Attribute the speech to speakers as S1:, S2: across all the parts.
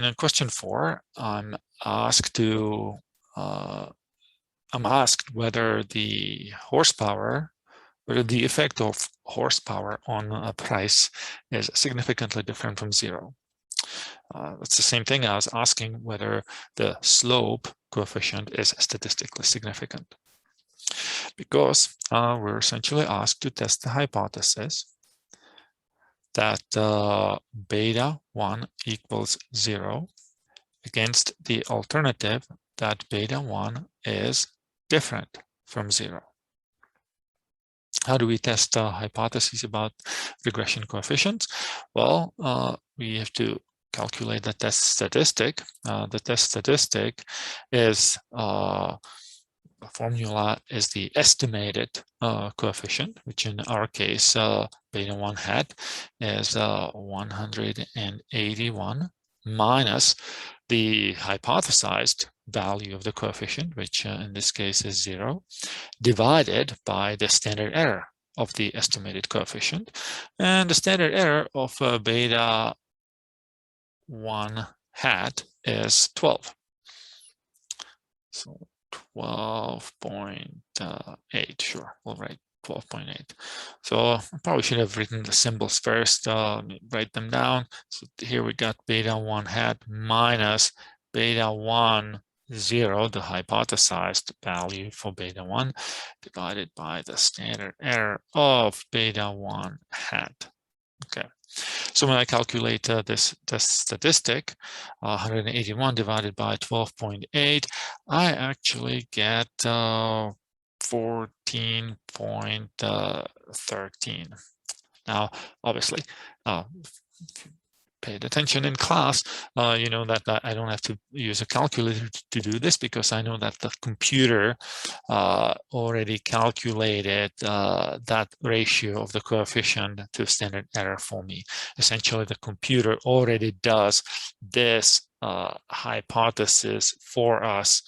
S1: In question 4, I'm asked whether the effect of horsepower on a price is significantly different from 0. It's the same thing as asking whether the slope coefficient is statistically significant, because we're essentially asked to test the hypothesis that beta 1 equals 0 against the alternative that beta 1 is different from 0. How do we test hypotheses about regression coefficients? Well, we have to calculate the test statistic. The test statistic is the formula is the estimated coefficient, which in our case, beta 1 hat is 181 minus the hypothesized value of the coefficient, which in this case is 0, divided by the standard error of the estimated coefficient. And the standard error of beta 1 hat is 12. So 12.8, sure, we'll write 12.8. So I probably should have written the symbols first, write them down. So here we got beta 1 hat minus beta 1, 0, the hypothesized value for beta 1, divided by the standard error of beta 1 hat. Okay. So when I calculate this statistic, 181 divided by 12.8, I actually get 14.13. Now, obviously, paid attention in class, you know that I don't have to use a calculator to do this, because I know that the computer already calculated that ratio of the coefficient to standard error for me. Essentially, the computer already does this hypothesis for us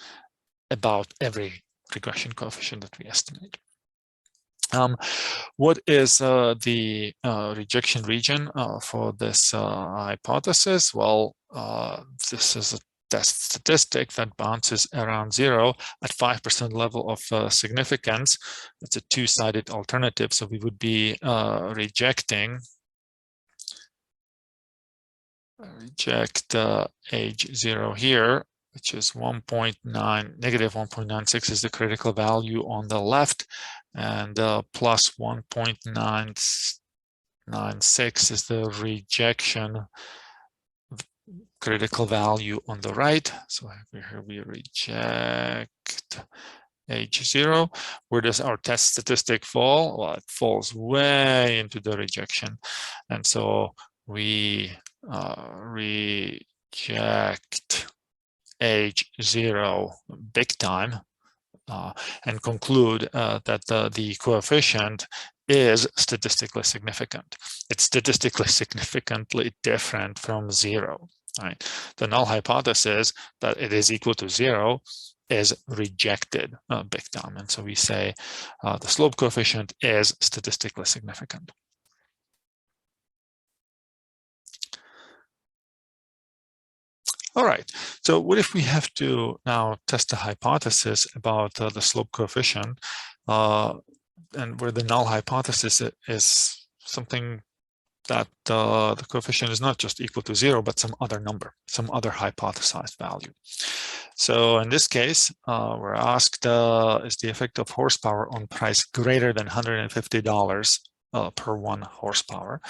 S1: about every regression coefficient that we estimate. What is the rejection region for this hypothesis? Well, this is a test statistic that bounces around 0 at 5% level of significance. It's a two-sided alternative, so we would be rejecting age 0 here, which is negative 1.96 is the critical value on the left, and plus 1.996 is the rejection critical value on the right. So here we reject age 0. Where does our test statistic fall? Well, it falls way into the rejection, and so we reject age 0 big time, and conclude that the coefficient is statistically significant. It's statistically significantly different from 0. Right? The null hypothesis that it is equal to 0 is rejected big time, and so we say the slope coefficient is statistically significant. All right, so what if we have to now test a hypothesis about the slope coefficient, and where the null hypothesis is something that the coefficient is not just equal to 0, but some other number, some other hypothesized value. So in this case, we're asked, is the effect of horsepower on price greater than $150 per 1 horsepower?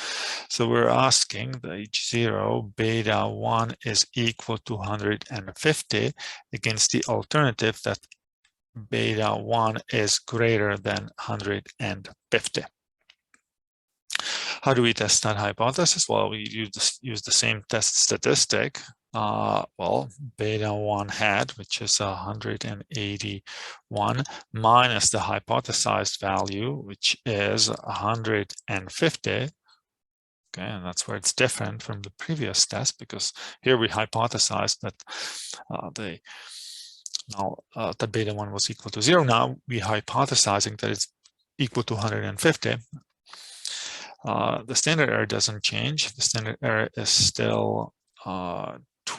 S1: So we're asking the H0 beta 1 is equal to 150 against the alternative that beta 1 is greater than 150. How do we test that hypothesis? Well, we use the same test statistic. Well, beta 1 hat, which is 181, minus the hypothesized value, which is 150. Okay, and that's where it's different from the previous test, because here we hypothesized that that beta 1 was equal to 0. Now we hypothesizing that it's equal to 150. The standard error doesn't change. The standard error is still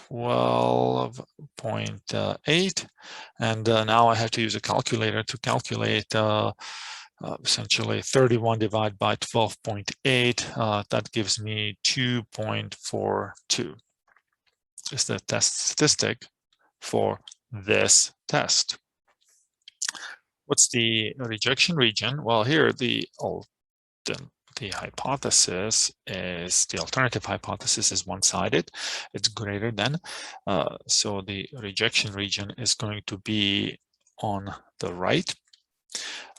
S1: 12.8, and now I have to use a calculator to calculate essentially 31 divided by 12.8. That gives me 2.42. Is the test statistic for this test. What's the rejection region? Well, here the hypothesis is, the alternative hypothesis is one-sided. It's greater than. So the rejection region is going to be on the right.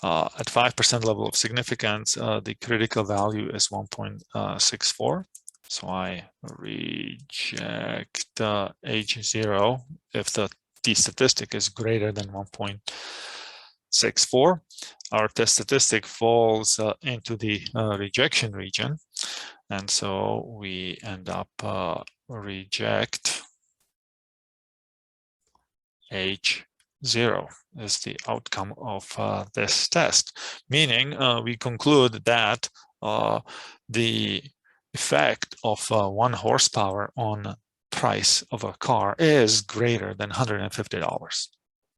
S1: At 5% level of significance, the critical value is 1.64. So I reject H0 if the t-statistic is greater than 1.64. Our test statistic falls into the rejection region. And so we end up reject H0 is the outcome of this test, meaning we conclude that the effect of 1 horsepower on price of a car is greater than $150.